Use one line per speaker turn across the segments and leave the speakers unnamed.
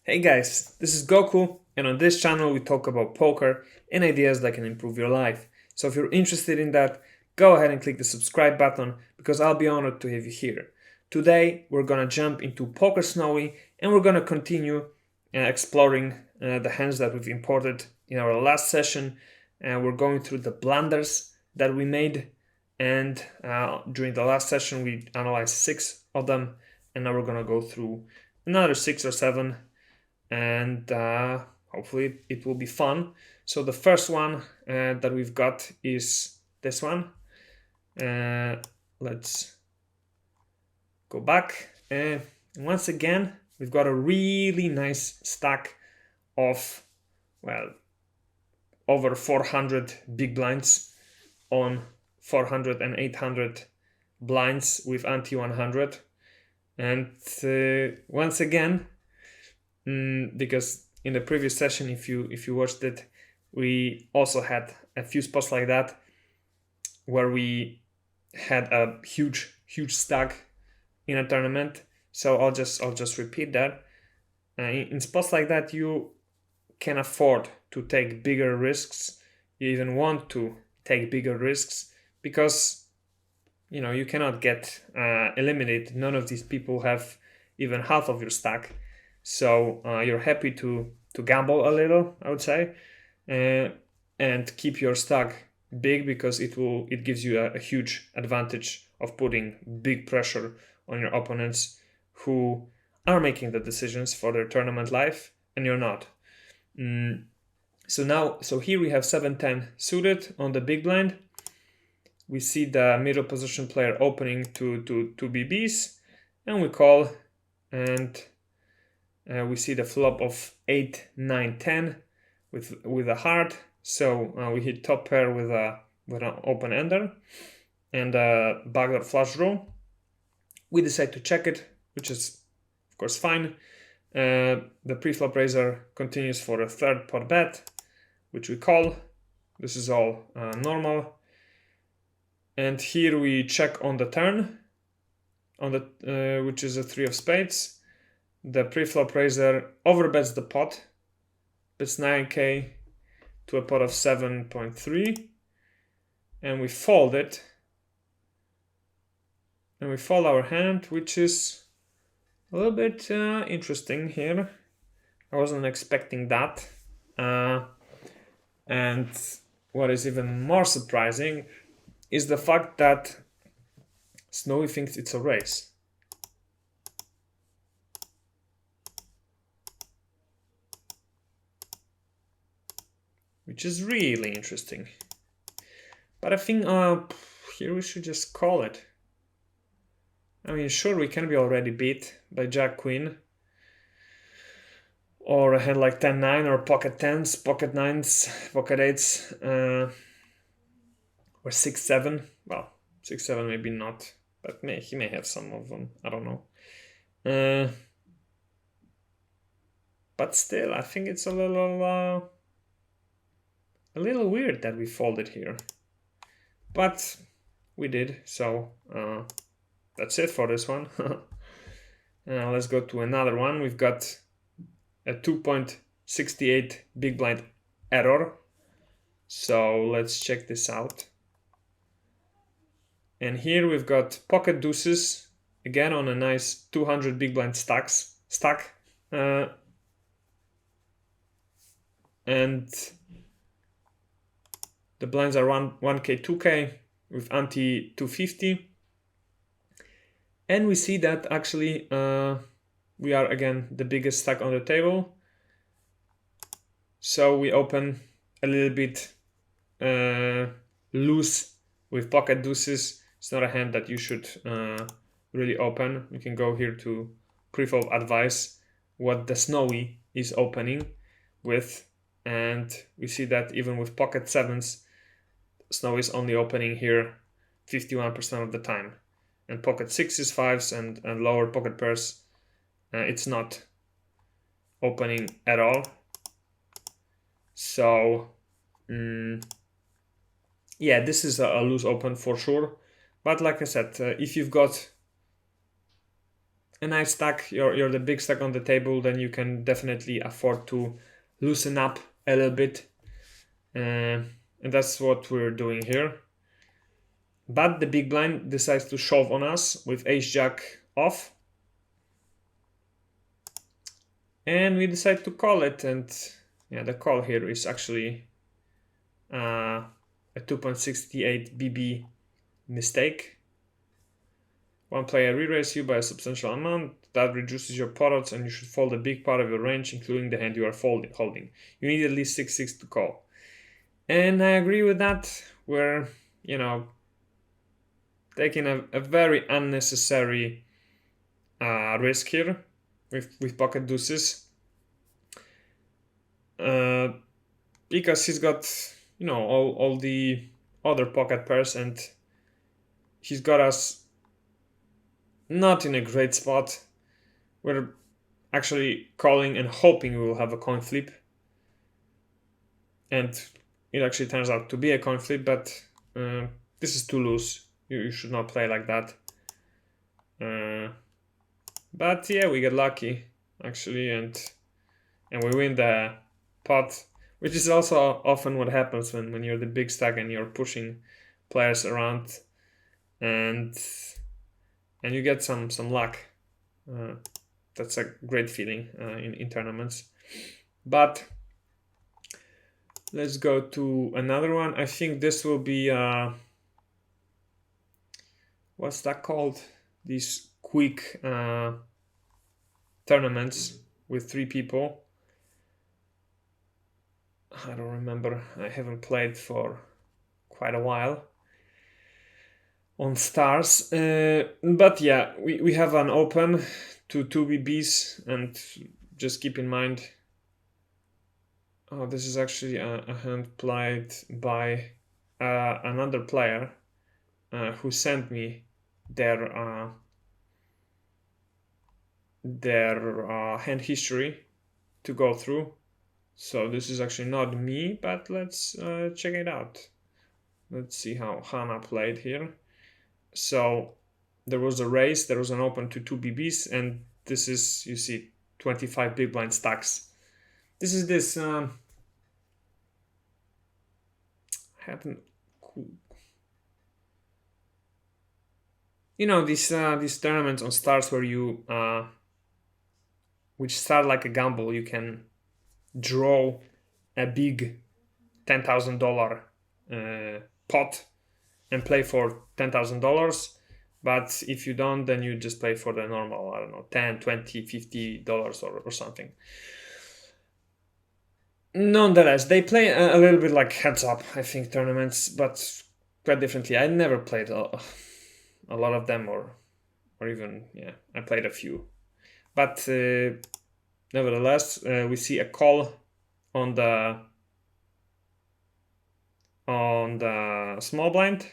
Hey guys, this is Goku, and on this channel we talk about poker and ideas that can improve your life. So if you're interested in that, go ahead and click the subscribe button because I'll be honored to have you here. Today we're gonna jump into Poker Snowie and we're gonna continue exploring the hands that we've imported in our last session. We're going through the blunders that we made, and during the last session we analyzed 6 of them, and now we're gonna go through another 6 or 7, and hopefully it will be fun. So the first one that we've got is this one. Let's go back. Once again, we've got a really nice stack of, well, over 400 big blinds on 400 and 800 blinds with ante 100. And once again, because in the previous session, if you watched it, we also had a few spots like that where we had a huge stack in a tournament. So I'll just repeat that. In spots like that, you can afford to take bigger risks. You even want to take bigger risks because you cannot get eliminated. None of these people have even half of your stack. So you're happy to gamble a little, I would say, and keep your stack big because it gives you a huge advantage of putting big pressure on your opponents who are making the decisions for their tournament life and you're not. So here we have 7-10 suited on the big blind. We see the middle position player opening to 2 BBs, and we call, and we see the flop of 8, 9, 10 with a heart. So we hit top pair with an open ender and a backdoor flush draw. We decide to check it, which is of course fine. The pre-flop raiser continues for a third pot bet, which we call. This is all normal. And here we check on the turn, on the which is a 3 of spades. The pre-flop raiser overbets the pot, bets 9k to a pot of 7.3, and we fold it. And we fold our hand, which is a little bit interesting here. I wasn't expecting that. And what is even more surprising is the fact that Snowy thinks it's a race. Which is really interesting. But I think here we should just call it. I mean, sure, we can be already beat by Jack Queen, or a hand like 10-9, or pocket 10s, pocket 9s, pocket 8s, or 6-7. Well, 6-7 maybe not, but he may have some of them. I don't know. But still, I think it's a little weird that we folded here. But we did, so that's it for this one. Let's go to another one. We've got a 2.68 big blind error. So let's check this out. And here we've got pocket deuces, again on a nice 200 big blind stack. And the blinds are 1k, 2k with ante 250. And we see that actually we are again the biggest stack on the table. So we open a little bit loose with pocket deuces. It's not a hand that you should really open. You can go here to pre-flop advice what the Snowy is opening with. And we see that even with pocket 7s, Snowy is only opening here 51% of the time. And pocket 6s, 5s, and lower pocket pairs, it's not opening at all. So, yeah, this is a loose open for sure. But like I said, if you've got a nice stack, you're the big stack on the table, then you can definitely afford to loosen up a little bit. And that's what we're doing here. But the big blind decides to shove on us with ace-jack off. And we decide to call it, and yeah, the call here is actually a 2.68 BB mistake. One player re-raise you by a substantial amount. That reduces your pot odds, and you should fold a big part of your range, including the hand you are holding. You need at least 6-6 to call. And I agree with that. We're, taking a very unnecessary risk here with pocket deuces. Because he's got, all the other pocket pairs, and he's got us not in a great spot. We're actually calling and hoping we will have a coin flip. And it actually turns out to be a coin flip, but this is too loose. You should not play like that. But yeah, we get lucky, actually, and we win the pot, which is also often what happens when you're the big stack and you're pushing players around, and you get some luck. That's a great feeling in tournaments. But let's go to another one. I think this will be what's that called? These quick tournaments with 3 people. I don't remember. I haven't played for quite a while on stars. But yeah, we have an open to 2 BBs, and just keep in mind. Oh, this is actually a hand played by another player who sent me their hand history to go through. So this is actually not me, but let's check it out. Let's see how Hannah played here. So there was a raise, there was an open to 2 BBs, and this is, you see, 25 big blind stacks. This is this these tournaments on stars where you which start like a gamble. You can draw a big $10,000 pot and play for $10,000, but if you don't, then you just play for the normal, I don't know, $10, $20, $50 or something. Nonetheless, they play a little bit like heads up, I think, tournaments, but quite differently. I never played a lot of them, or even, I played a few. But nevertheless, we see a call on the small blind.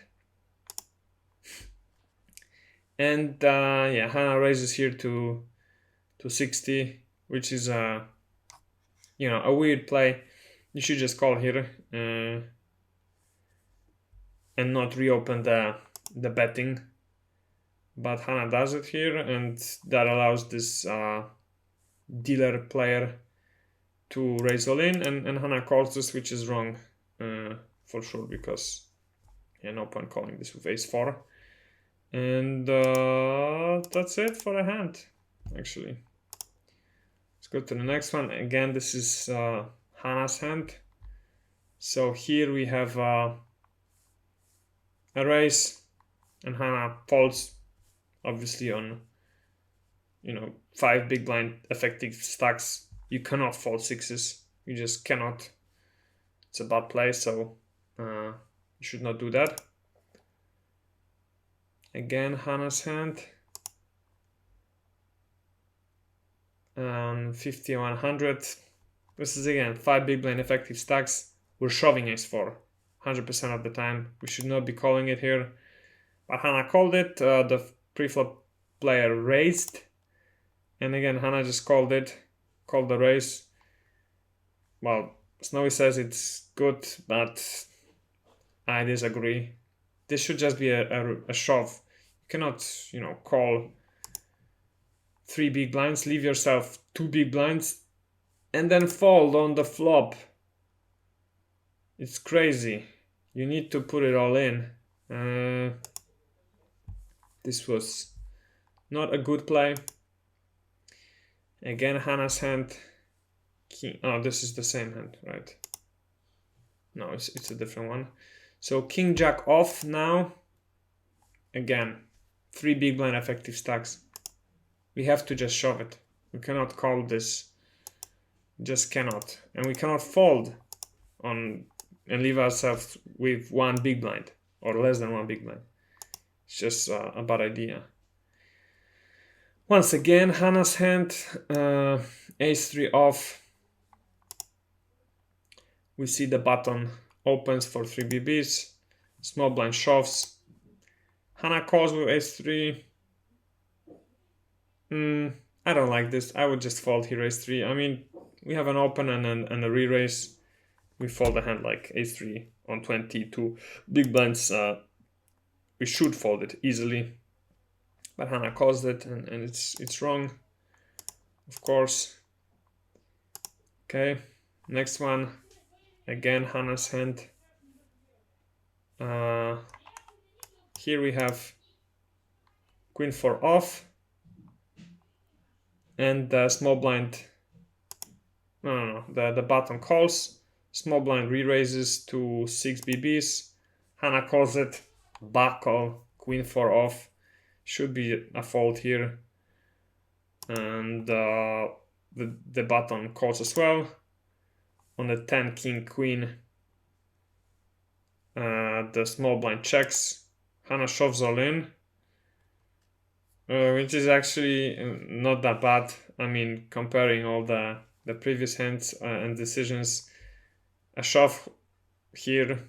And Hannah raises here to 60, which is a weird play. You should just call here and not reopen the betting. But Hannah does it here, and that allows this dealer player to raise all in, and Hannah calls this, which is wrong for sure, because no point calling this with ace 4. And that's it for a hand, actually. Let's go to the next one. Again, this is Hannah's hand. So here we have a raise, and Hannah folds, obviously, on 5 big blind effective stacks. You cannot fold 6s. You just cannot. It's a bad play, so you should not do that. Again, Hannah's hand. 50 100. This is again 5 big blind effective stacks. We're shoving ace 4 100% of the time. We should not be calling it here, but Hannah called it. The preflop player raised, and again Hannah just called the raise. Well, Snowy says it's good, but I disagree. This should just be a shove. You cannot, call 3 big blinds, leave yourself 2 big blinds, and then fold on the flop. It's crazy. You need to put it all in. This was not a good play. Again, Hannah's hand. King. Oh, this is the same hand, right? No, it's a different one. So King Jack off now. Again, 3 big blind effective stacks. We have to just shove it. We cannot call this. Just cannot. And we cannot fold on and leave ourselves with 1 big blind or less than 1 big blind. It's just a bad idea. Once again, Hannah's hand, ace-3 off. We see the button opens for 3 BBs. Small blind shoves. Hannah calls with ace-3. I don't like this. I would just fold here ace-3. I mean, we have an open and a re-raise. We fold a hand like ace-3 on 22 big blinds. We should fold it easily. But Hannah caused it, and it's wrong, of course. Okay, next one. Again, Hannah's hand. Here we have queen 4 off. And the small blind. No. The button calls. Small blind re-raises to 6 BBs. Hannah calls it. Back call. Queen 4 off. Should be a fold here. And the button calls as well. On the 10 king queen, the small blind checks. Hannah shoves all in, which is actually not that bad. I mean, comparing all the previous hands and decisions, a shove here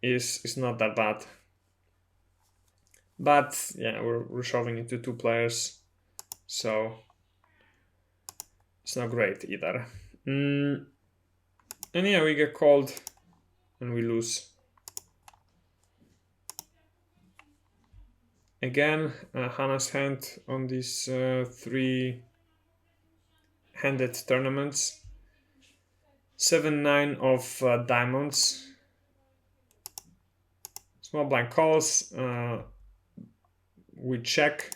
is not that bad. But yeah, we're shoving into 2 players, so it's not great either. And yeah, we get called and we lose. Again, Hannah's hand on these 3-handed tournaments. 7-9 of diamonds. Small blind calls. We check.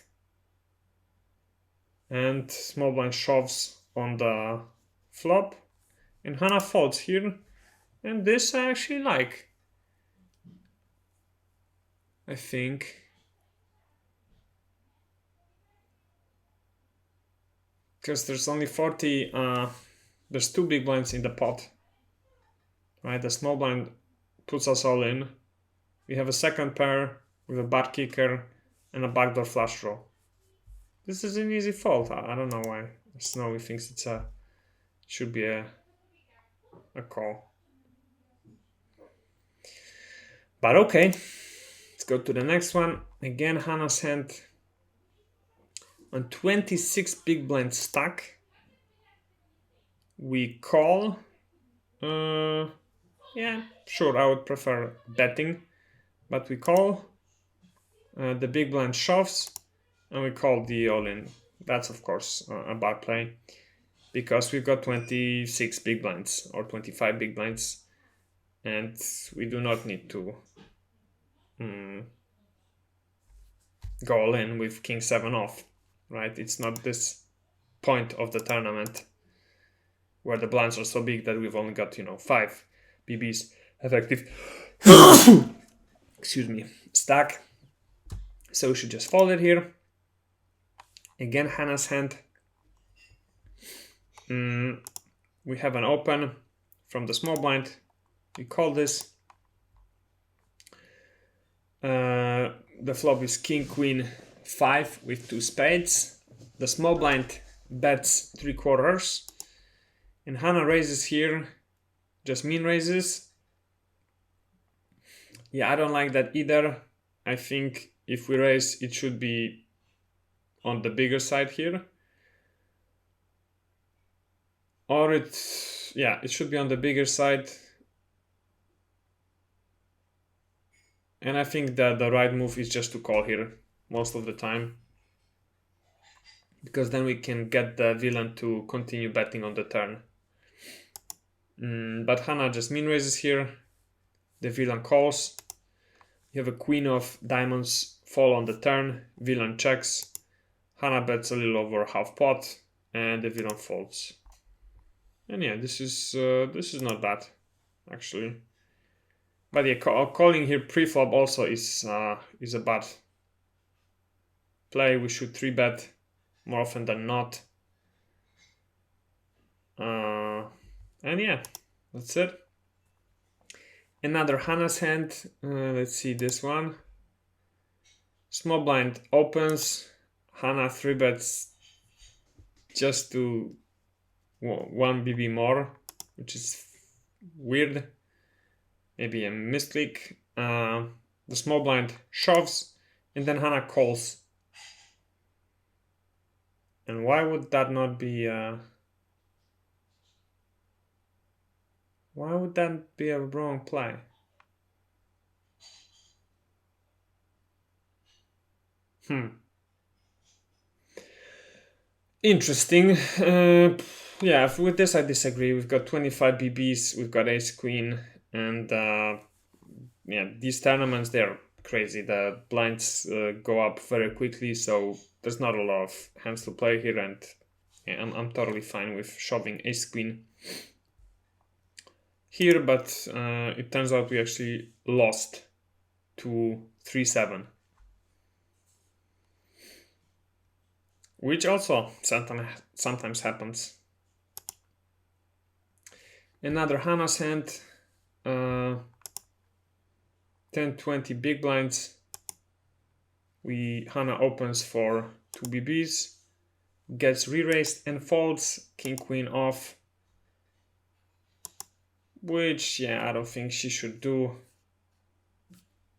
And small blind shoves on the flop. And Hannah folds here. And this I actually like. I think. Because there's only 40, there's 2 big blinds in the pot. Right, the small blind puts us all in. We have a second pair with a bad kicker and a backdoor flush draw. This is an easy fold. I don't know why Snowy thinks should be a call. But okay, let's go to the next one. Again, Hannah's hand on 26 big blind stack. We call. Yeah, sure, I would prefer betting, but we call. The big blind shoves, and we call the all-in. That's, of course, a bad play, because we've got 26 big blinds, or 25 big blinds, and we do not need to go all in with king 7 off, right? It's not this point of the tournament where the blinds are so big that we've only got, 5 BBs effective. Excuse me, stack. So we should just fold it here. Again, Hannah's hand. We have an open from the small blind. We call this. The flop is king, queen, 5 with 2 spades. The small blind bets 3/4. And Hannah raises here. Just mean raises. Yeah, I don't like that either. I think if we raise, it should be on the bigger side here. Or it should be on the bigger side. And I think that the right move is just to call here most of the time. because then we can get the villain to continue betting on the turn. But Hannah just min raises here. The villain calls. You have a queen of diamonds fall on the turn. Villain checks. Hannah bets a little over half pot, and the villain folds. And yeah, this is not bad, actually. But yeah, calling here pre-flop also is a bad play. We should 3-bet more often than not. And yeah, that's it. Another Hannah's hand. Let's see this one. Small blind opens. Hannah 3-bets just to 1 BB more, which is weird. Maybe a misclick. The small blind shoves, and then Hannah calls. And why would that not be? Why would that be a wrong play? Interesting. Yeah, with this I disagree. We've got 25 BBs, we've got ace queen, and yeah, these tournaments, they're crazy. The blinds go up very quickly, so there's not a lot of hands to play here, and yeah, I'm totally fine with shoving ace queen here, but it turns out we actually lost to 3-7. Which also sometimes happens. Another Hannah's hand. 10-20 big blinds. Hannah opens for 2 BBs. Gets re-raised and folds. King queen off. Which, yeah, I don't think she should do,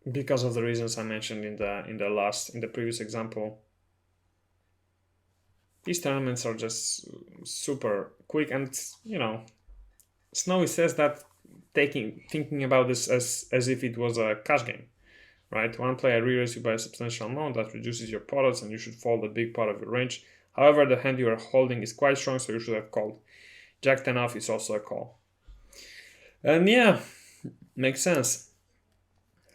because of the reasons I mentioned in the previous example. These tournaments are just super quick, and you know, Snowy says that thinking about this as if it was a cash game, right? One player re-raises you by a substantial amount that reduces your pot odds, and you should fold a big part of your range. However, the hand you are holding is quite strong, so you should have called. Jack 10 off is also a call. And yeah, makes sense.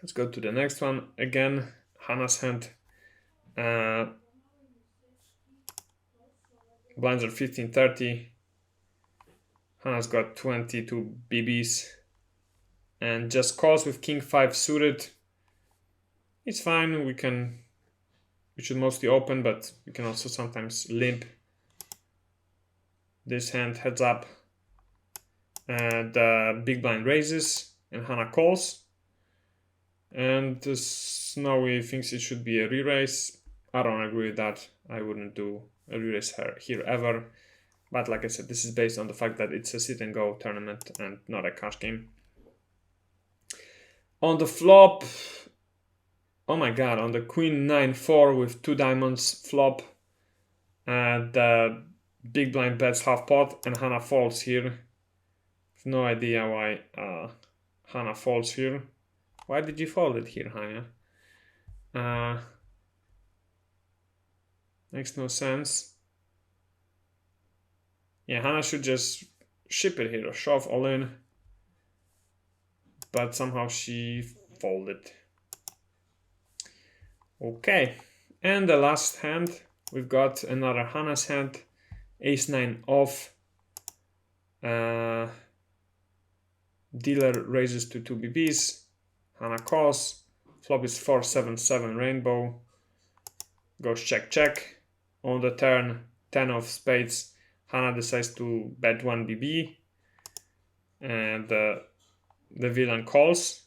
Let's go to the next one. Again, Hannah's hand. Blinds are 15-30. Hannah's got 22 BBs and just calls with king 5 suited. It's fine. We should mostly open, but we can also sometimes limp. This hand heads up. The big blind raises and Hannah calls. And Snowy thinks it should be a re-raise. I don't agree with that. I wouldn't do a re-raise here ever. But like I said, this is based on the fact that it's a sit-and-go tournament and not a cash game. On the flop, oh my god, on the queen 9-4 with 2 diamonds flop, the big blind bets half pot and Hannah folds here. No idea why Hannah folds here. Why did you fold it here, Hannah? Makes no sense. Yeah, Hannah should just ship it here or shove all in. But somehow she folded. Okay, and the last hand, we've got another Hannah's hand. Ace 9 off. Dealer raises to 2 BBs. Hannah calls. Flop is 4-7-7 rainbow. Goes check check. On the turn, 10 of spades. Hannah decides to bet 1 BB. And the villain calls.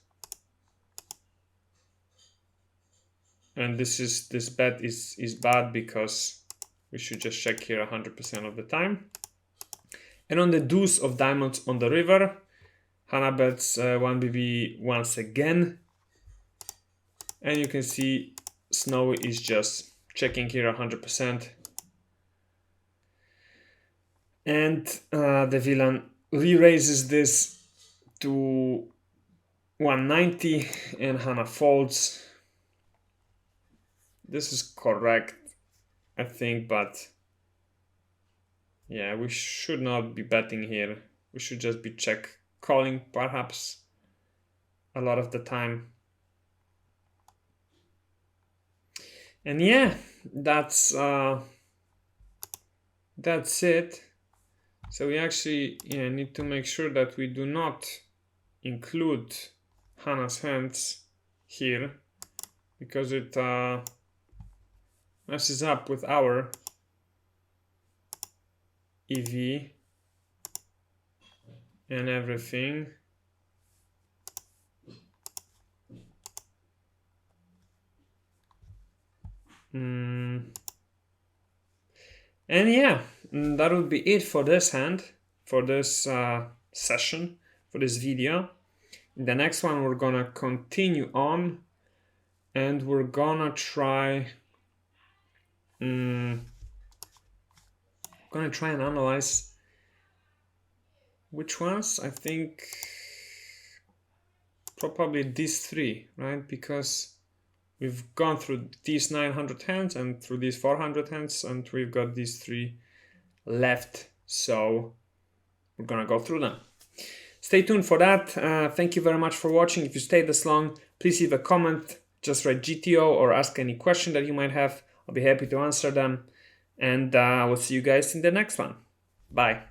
And this bet is bad because we should just check here 100% of the time. And on the deuce of diamonds on the river, Hannah bets 1 BB once again. And you can see Snowy is just checking here 100%. And the villain re-raises this to 190 and Hannah folds. This is correct, I think, but Yeah, we should not be betting here. We should just be check calling perhaps a lot of the time. And yeah, that's it. So we actually need to make sure that we do not include Hannah's hands here, because it messes up with our EV and everything. And yeah, that would be it for this hand, for this session, for this video. In the next one, we're gonna continue on, and we're gonna try and analyze which ones. I think probably these three, right? Because we've gone through these 900 hands and through these 400 hands, and we've got these three left. So we're gonna go through them. Stay tuned for that. Thank you very much for watching. If you stayed this long, please leave a comment. Just write GTO or ask any question that you might have. I'll be happy to answer them. And we'll see you guys in the next one. Bye.